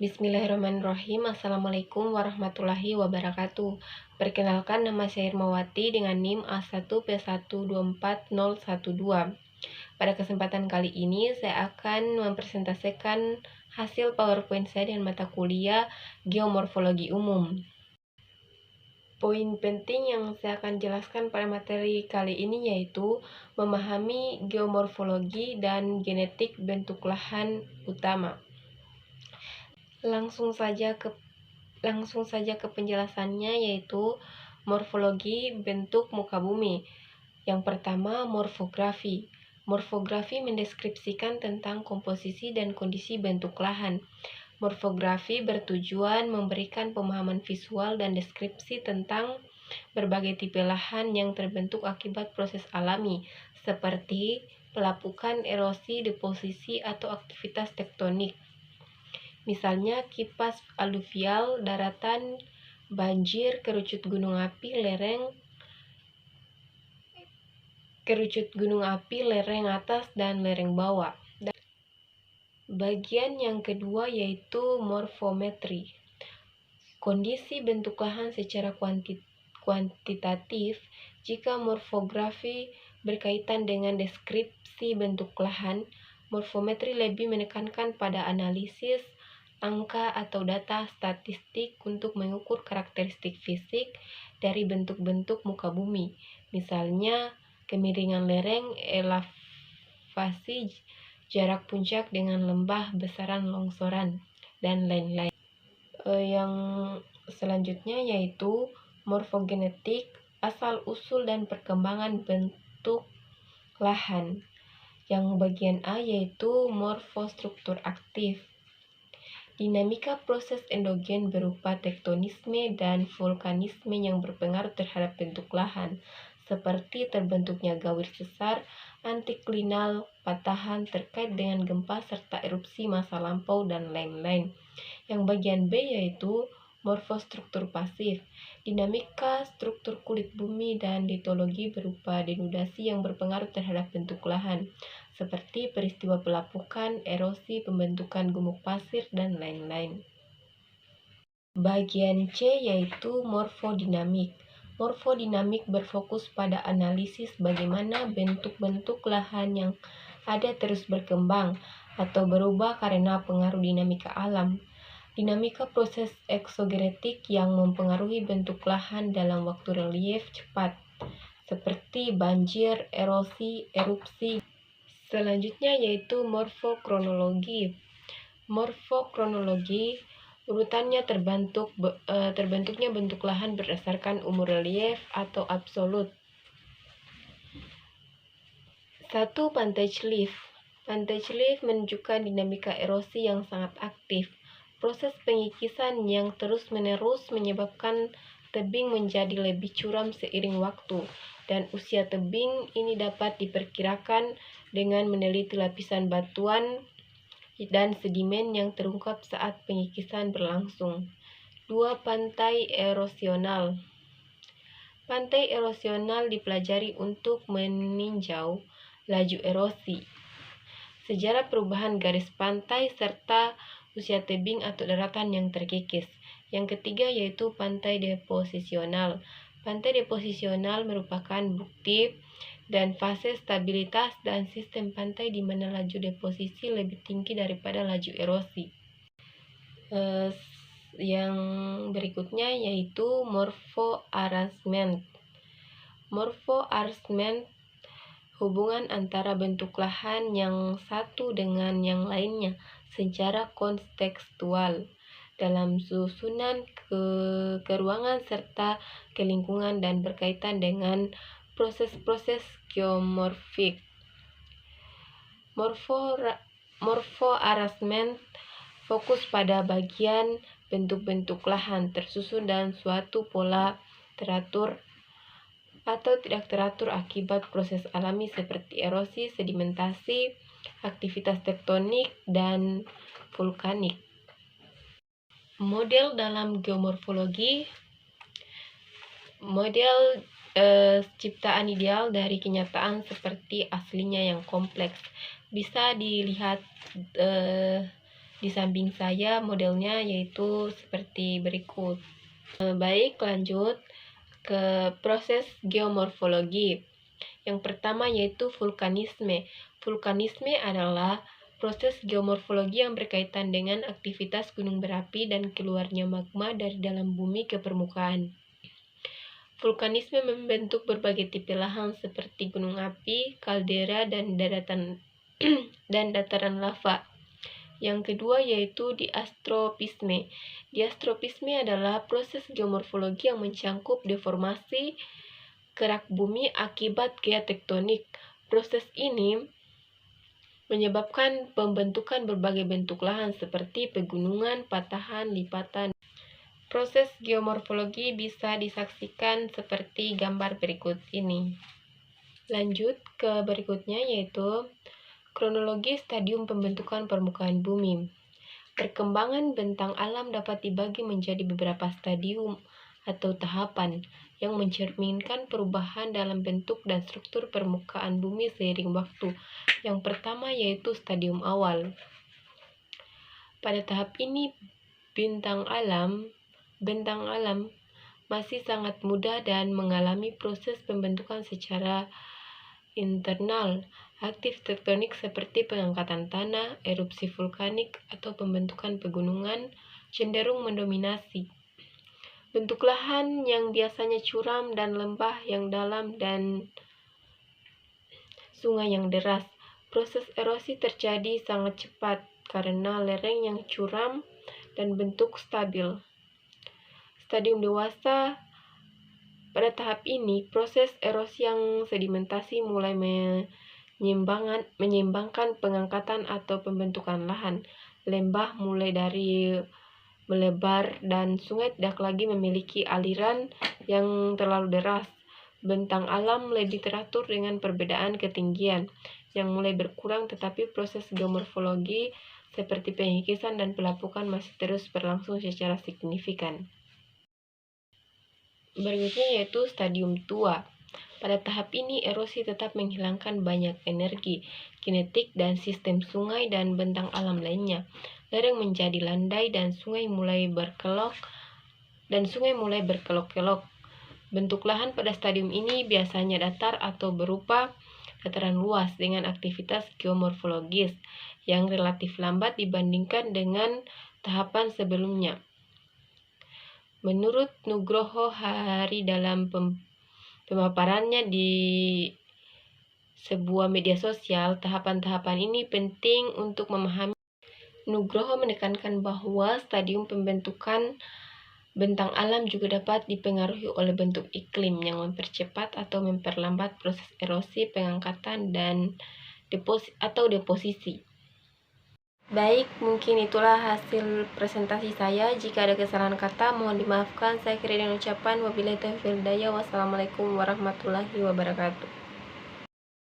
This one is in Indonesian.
Bismillahirrahmanirrahim. Assalamualaikum warahmatullahi wabarakatuh. Perkenalkan, nama saya Irmawati dengan NIM A1P1240012. Pada kesempatan kali ini saya akan mempresentasikan hasil PowerPoint saya dengan mata kuliah Geomorfologi Umum. Poin penting yang saya akan jelaskan pada materi kali ini yaitu memahami geomorfologi dan genetik bentuk lahan utama. Langsung saja ke penjelasannya, yaitu morfologi bentuk muka bumi. Yang pertama, morfografi. Morfografi mendeskripsikan tentang komposisi dan kondisi bentuk lahan. Morfografi bertujuan memberikan pemahaman visual dan deskripsi tentang berbagai tipe lahan yang terbentuk akibat proses alami, seperti pelapukan, erosi, deposisi, atau aktivitas tektonik. Misalnya kipas aluvial, daratan, banjir, kerucut gunung api, lereng atas, dan lereng bawah. Bagian yang kedua yaitu morfometri. Kondisi bentuk lahan secara kuantitatif. Jika morfografi berkaitan dengan deskripsi bentuk lahan, morfometri lebih menekankan pada analisis angka atau data statistik untuk mengukur karakteristik fisik dari bentuk-bentuk muka bumi, misalnya kemiringan lereng, elevasi, jarak puncak dengan lembah, besaran longsoran, dan lain-lain. Yang selanjutnya yaitu morfogenetik, asal-usul dan perkembangan bentuk lahan. Yang bagian A yaitu morfostruktur aktif. Dinamika proses endogen berupa tektonisme dan vulkanisme yang berpengaruh terhadap bentuk lahan, seperti terbentuknya gawir sesar, antiklinal, patahan terkait dengan gempa serta erupsi masa lampau, dan lain-lain. Yang bagian B yaitu morfostruktur pasif. Dinamika struktur kulit bumi dan litologi berupa denudasi yang berpengaruh terhadap bentuk lahan, seperti peristiwa pelapukan, erosi, pembentukan gumuk pasir, dan lain-lain. Bagian C yaitu morfodinamik. Morfodinamik berfokus pada analisis bagaimana bentuk-bentuk lahan yang ada terus berkembang atau berubah karena pengaruh dinamika alam. Dinamika proses eksogenetik yang mempengaruhi bentuk lahan dalam waktu relief cepat, seperti banjir, erosi, erupsi. Selanjutnya yaitu morfokronologi. Morfokronologi urutannya terbentuknya bentuk lahan berdasarkan umur relief atau absolut. 1. Vantage Leaf. Vantage Leaf menunjukkan dinamika erosi yang sangat aktif. Proses pengikisan yang terus-menerus menyebabkan tebing menjadi lebih curam seiring waktu, dan usia tebing ini dapat diperkirakan dengan meneliti lapisan batuan dan sedimen yang terungkap saat pengikisan berlangsung. 2. Pantai erosional. Pantai erosional dipelajari untuk meninjau laju erosi, sejarah perubahan garis pantai, serta usia tebing atau daratan yang terkikis. Yang ketiga yaitu pantai deposisional. Pantai deposisional merupakan bukti dan fase stabilitas dan sistem pantai di mana laju deposisi lebih tinggi daripada laju erosi. Yang berikutnya yaitu morpho-arrangement. Morpho-arrangement hubungan antara bentuk lahan yang satu dengan yang lainnya secara kontekstual dalam susunan ke ruangan serta ke lingkungan dan berkaitan dengan proses-proses geomorfik. Morpho-arrangement fokus pada bagian bentuk-bentuk lahan tersusun dalam suatu pola teratur atau tidak teratur akibat proses alami seperti erosi, sedimentasi, aktivitas tektonik, dan vulkanik. Model dalam geomorfologi. Model ciptaan ideal dari kenyataan seperti aslinya yang kompleks. Bisa dilihat Di samping saya modelnya yaitu seperti berikut. Baik, lanjut ke proses geomorfologi. Yang pertama yaitu vulkanisme. Vulkanisme adalah proses geomorfologi yang berkaitan dengan aktivitas gunung berapi dan keluarnya magma dari dalam bumi ke permukaan. Vulkanisme membentuk berbagai tipe lahan seperti gunung api, kaldera, dan dataran lava. Yang kedua yaitu diastropisme. Diastropisme adalah proses geomorfologi yang mencangkup deformasi kerak bumi akibat geotektonik. Proses ini menyebabkan pembentukan berbagai bentuk lahan seperti pegunungan, patahan, lipatan. Proses geomorfologi bisa disaksikan seperti gambar berikut ini. Lanjut ke berikutnya yaitu kronologi stadium pembentukan permukaan bumi. Perkembangan bentang alam dapat dibagi menjadi beberapa stadium atau tahapan yang mencerminkan perubahan dalam bentuk dan struktur permukaan bumi seiring waktu. Yang pertama yaitu stadium awal. Pada tahap ini bentang alam masih sangat muda dan mengalami proses pembentukan secara internal. Aktif tektonik seperti pengangkatan tanah, erupsi vulkanik, atau pembentukan pegunungan cenderung mendominasi. Bentuk lahan yang biasanya curam dan lembah yang dalam dan sungai yang deras. Proses erosi terjadi sangat cepat karena lereng yang curam dan bentuk stabil. Stadium dewasa. Pada tahap ini, proses erosi yang sedimentasi mulai menyeimbangkan pengangkatan atau pembentukan lahan. Lembah mulai dari melebar dan sungai tidak lagi memiliki aliran yang terlalu deras. Bentang alam lebih teratur dengan perbedaan ketinggian yang mulai berkurang, tetapi proses geomorfologi seperti pengikisan dan pelapukan masih terus berlangsung secara signifikan. Berikutnya yaitu stadium tua. Pada tahap ini, erosi tetap menghilangkan banyak energi kinetik dan sistem sungai dan bentang alam lainnya. Lereng menjadi landai dan sungai mulai berkelok-kelok. Bentuk lahan pada stadium ini biasanya datar atau berupa dataran luas dengan aktivitas geomorfologis yang relatif lambat dibandingkan dengan tahapan sebelumnya. Menurut Nugroho Hari dalam pemaparannya di sebuah media sosial, tahapan-tahapan ini penting untuk memahami. Nugroho menekankan bahwa stadium pembentukan bentang alam juga dapat dipengaruhi oleh bentuk iklim yang mempercepat atau memperlambat proses erosi, pengangkatan, dan deposisi. Baik, mungkin itulah hasil presentasi saya. Jika ada kesalahan kata, mohon dimaafkan. Saya akhiri dengan ucapan wabillahi taufiq wal hidayah. Wassalamualaikum warahmatullahi wabarakatuh.